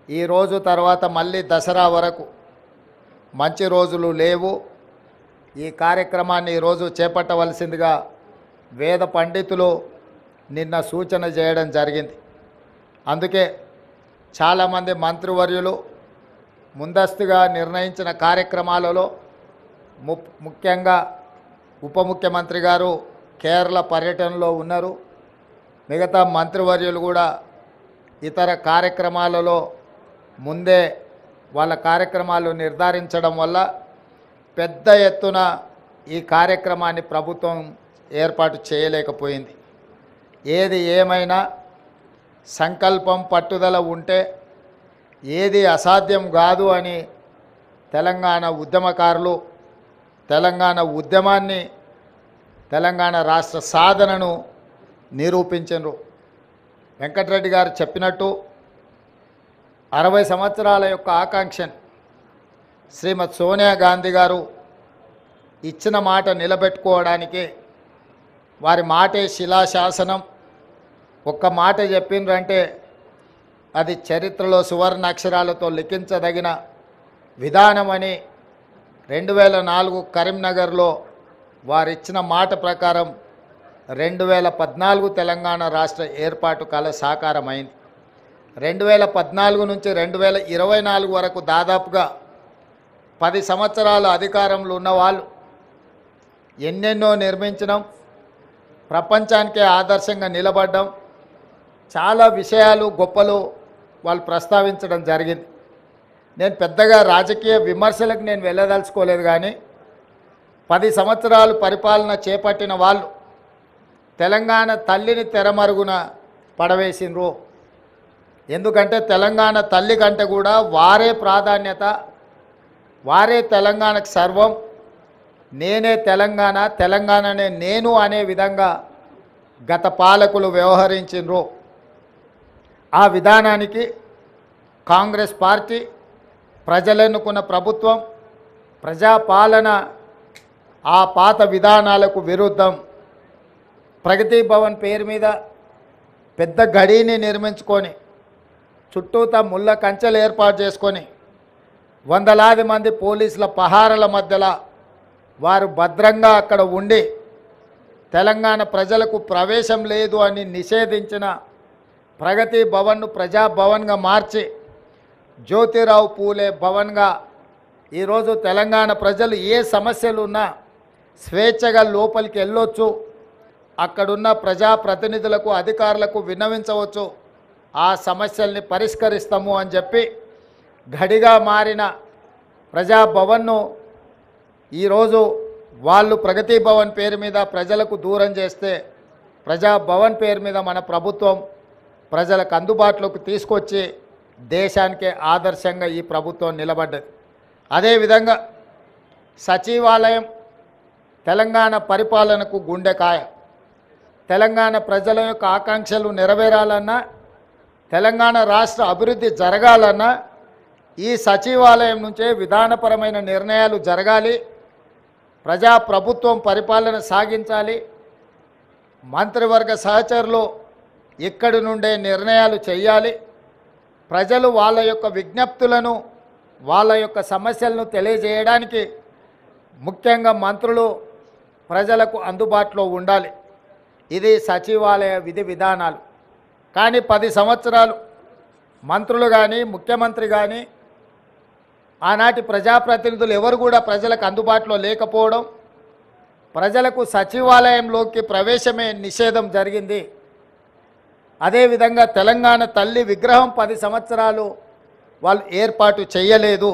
ఈ రోజు తర్వాత మళ్ళీ దసరా వరకు మంచి రోజులు లేవు. ఈ కార్యక్రమాన్ని ఈరోజు చేపట్టవలసిందిగా వేద పండితులు నిన్న సూచన చేయడం జరిగింది. అందుకే చాలామంది మంత్రివర్యులు ముందస్తుగా నిర్ణయించిన కార్యక్రమాలలో ముఖ్యంగా ఉప ముఖ్యమంత్రి గారు కేరళ పర్యటనలో ఉన్నారు. మిగతా మంత్రివర్యులు కూడా ఇతర కార్యక్రమాలలో ముందే వాళ్ళ కార్యక్రమాలు నిర్ధారించడం వల్ల పెద్ద ఎత్తున ఈ కార్యక్రమాన్ని ప్రభుత్వం ఏర్పాటు చేయలేకపోయింది. ఏది ఏమైనా సంకల్పం పట్టుదల ఉంటే ఏది అసాధ్యం కాదు అని తెలంగాణ ఉద్యమకారులు తెలంగాణ ఉద్యమాన్ని తెలంగాణ రాష్ట్ర సాధనను నిరూపించారు. వెంకటరెడ్డి గారు చెప్పినట్టు 60 సంవత్సరాల యొక్క ఆకాంక్షను శ్రీమతి సోనియా గాంధీ గారు ఇచ్చిన మాట నిలబెట్టుకోవడానికి వారి మాటే శిలాశాసనం. ఒక్క మాట చెప్పిండ్రంటే అది చరిత్రలో సువర్ణ అక్షరాలతో లిఖించదగిన విధానమని 2004 కరీంనగర్లో వారిచ్చిన మాట ప్రకారం 2014 తెలంగాణ రాష్ట్ర ఏర్పాటు కల సాకారమైంది. 2014 నుంచి 2024 వరకు దాదాపుగా 10 సంవత్సరాల అధికారంలో ఉన్నవాళ్ళు ఎన్నెన్నో నిర్మించడం, ప్రపంచానికే ఆదర్శంగా నిలబడడం, చాలా విషయాలు గొప్పలు వాళ్ళు ప్రస్తావించడం జరిగింది. నేను పెద్దగా రాజకీయ విమర్శలకు నేను వెళ్ళదలుచుకోలేదు, కానీ 10 సంవత్సరాలు పరిపాలన చేపట్టిన వాళ్ళు తెలంగాణ తల్లిని తెరమరుగున పడవేసినరు. ఎందుకంటే తెలంగాణ తల్లి కంటే కూడా వారే ప్రాధాన్యత, వారే తెలంగాణకు సర్వం, నేనే తెలంగాణ, తెలంగాణనే నేను అనే విధంగా గత పాలకులు వ్యవహరించినరు. ఆ విధానానికి కాంగ్రెస్ పార్టీ, ప్రజలెన్నుకున్న ప్రభుత్వం, ప్రజాపాలన ఆ పాత విధానాలకు విరుద్ధం ప్రగతి భవన్ పేరు మీద పెద్ద గడిని నిర్మించుకొని చుట్టూతా ముళ్ళ కంచెలు ఏర్పాటు చేసుకొని వందలాది మంది పోలీసుల పహారల మధ్యలో వారు భద్రంగా అక్కడ ఉండి తెలంగాణ ప్రజలకు ప్రవేశం లేదు అని నిషేధించిన ప్రగతి భవన్ను ప్రజాభవన్గా మార్చి జ్యోతిరావు పూలే భవన్గా ఈరోజు తెలంగాణ ప్రజలు ఏ సమస్యలు ఉన్నా స్వేచ్ఛగా లోపలికి వెళ్ళొచ్చు, అక్కడున్న ప్రజాప్రతినిధులకు అధికారులకు విన్నవించవచ్చు, ఆ సమస్యల్ని పరిష్కరిస్తాము అని చెప్పి గడిగా మారిన ప్రజాభవన్ను ఈరోజు వాళ్ళు ప్రగతి భవన్ పేరు మీద ప్రజలకు దూరం చేస్తే ప్రజాభవన్ పేరు మీద మన ప్రభుత్వం ప్రజలకు అందుబాటులోకి తీసుకొచ్చి దేశానికే ఆదర్శంగా ఈ ప్రభుత్వం నిలబడ్డది. అదేవిధంగా సచివాలయం తెలంగాణ పరిపాలనకు గుండెకాయ. తెలంగాణ ప్రజల యొక్క ఆకాంక్షలు నెరవేరాలన్నా, తెలంగాణ రాష్ట్ర అభివృద్ధి జరగాలన్నా ఈ సచివాలయం నుంచే విధానపరమైన నిర్ణయాలు జరగాలి, ప్రజాప్రభుత్వం పరిపాలన సాగించాలి, మంత్రివర్గ సహచరులు ఇక్కడి నుండే నిర్ణయాలు చేయాలి, ప్రజలు వాళ్ళ యొక్క విజ్ఞప్తులను వాళ్ళ యొక్క సమస్యలను తెలియజేయడానికి ముఖ్యంగా మంత్రులు ప్రజలకు అందుబాటులో ఉండాలి. ఇది సచివాలయ విధి విధానాలు. కానీ 10 సంవత్సరాలు మంత్రులు కానీ ముఖ్యమంత్రి కానీ ఆనాటి ప్రజాప్రతినిధులు ఎవరు కూడా ప్రజలకు అందుబాటులో లేకపోవడం, ప్రజలకు సచివాలయంలోకి ప్రవేశమే నిషేధం జరిగింది. అదేవిధంగా తెలంగాణ తల్లి విగ్రహం 10 సంవత్సరాలు వాళ్ళు ఏర్పాటు చేయలేదు.